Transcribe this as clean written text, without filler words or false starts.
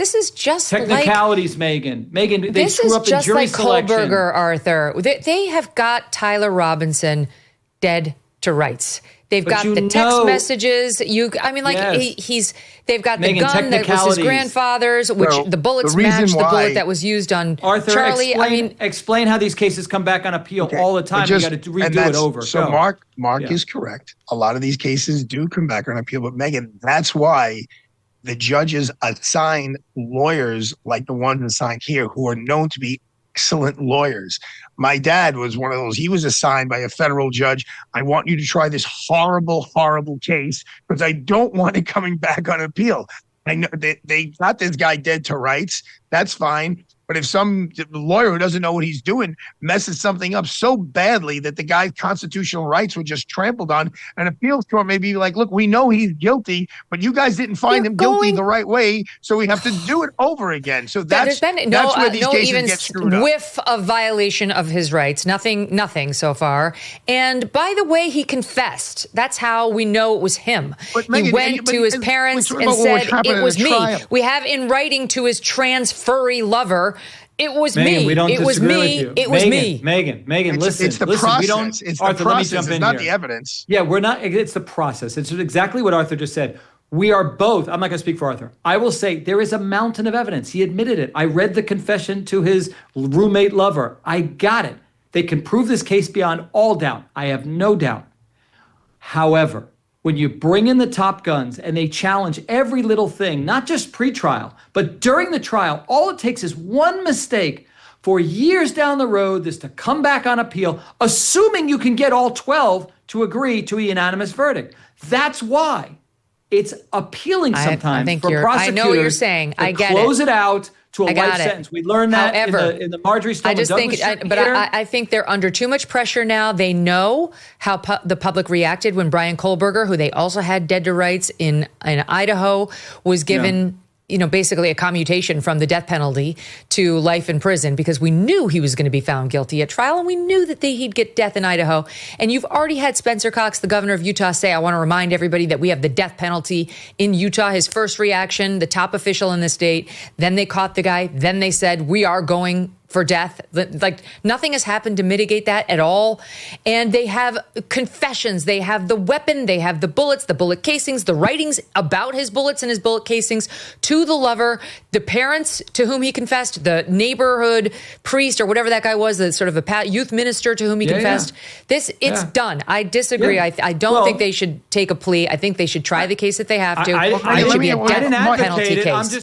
This is just technicalities, Megyn. Megyn, they this screw is up in just jury like selection. Kohlberger, Arthur. They have got Tyler Robinson dead to rights. They've got the text messages. They've got Megyn, the gun that was his grandfather's, which the bullets matched the bullet that was used on Arthur, Charlie. Explain how these cases come back on appeal all the time. You got to redo it over. So Mark is correct. A lot of these cases do come back on appeal, but Megyn, that's why the judges assign lawyers like the ones assigned here who are known to be excellent lawyers. My dad was one of those. He was assigned by a federal judge. I want you to try this horrible, horrible case because I don't want it coming back on appeal. I know they got this guy dead to rights. That's fine. But if some lawyer who doesn't know what he's doing messes something up so badly that the guy's constitutional rights were just trampled on, an appeals court may be like, look, we know he's guilty, but you guys didn't find him guilty the right way, so we have to do it over again. So that's where these cases get screwed up. Whiff of violation of his rights. Nothing so far. And by the way, he confessed. That's how we know it was him. He went to his parents and said, it was me. We have in writing to his trans furry lover, it was me. We don't it was me. It was me. Megyn, listen. It's the process. It's the process. It's not the evidence. Yeah, we're not. It's the process. It's exactly what Arthur just said. We are both. I'm not going to speak for Arthur. I will say there is a mountain of evidence. He admitted it. I read the confession to his roommate lover. I got it. They can prove this case beyond all doubt. I have no doubt. However, when you bring in the top guns and they challenge every little thing, not just pre-trial, but during the trial, all it takes is one mistake for years down the road, this to come back on appeal, assuming you can get all 12 to agree to a unanimous verdict. That's why it's appealing sometimes for prosecutors. I know what you're saying. I get close it out to a life sentence. We learned that in the Marjorie Stoneman Douglas. I think they're under too much pressure now. They know how the public reacted when Brian Kohlberger, who they also had dead to rights in Idaho, was given basically a commutation from the death penalty to life in prison because we knew he was going to be found guilty at trial and we knew that he'd get death in Idaho. And you've already had Spencer Cox, the governor of Utah, say, I want to remind everybody that we have the death penalty in Utah. His first reaction, the top official in the state, then they caught the guy. Then they said, we are going for death. Like nothing has happened to mitigate that at all. And they have confessions. They have the weapon. They have the bullets, the bullet casings, the writings about his bullets and his bullet casings to the lover, the parents to whom he confessed, the neighborhood priest or whatever that guy was, the sort of a youth minister to whom he confessed. It's done. I disagree. I don't think they should take a plea. I think they should try the case if they have to. It should be a death penalty case.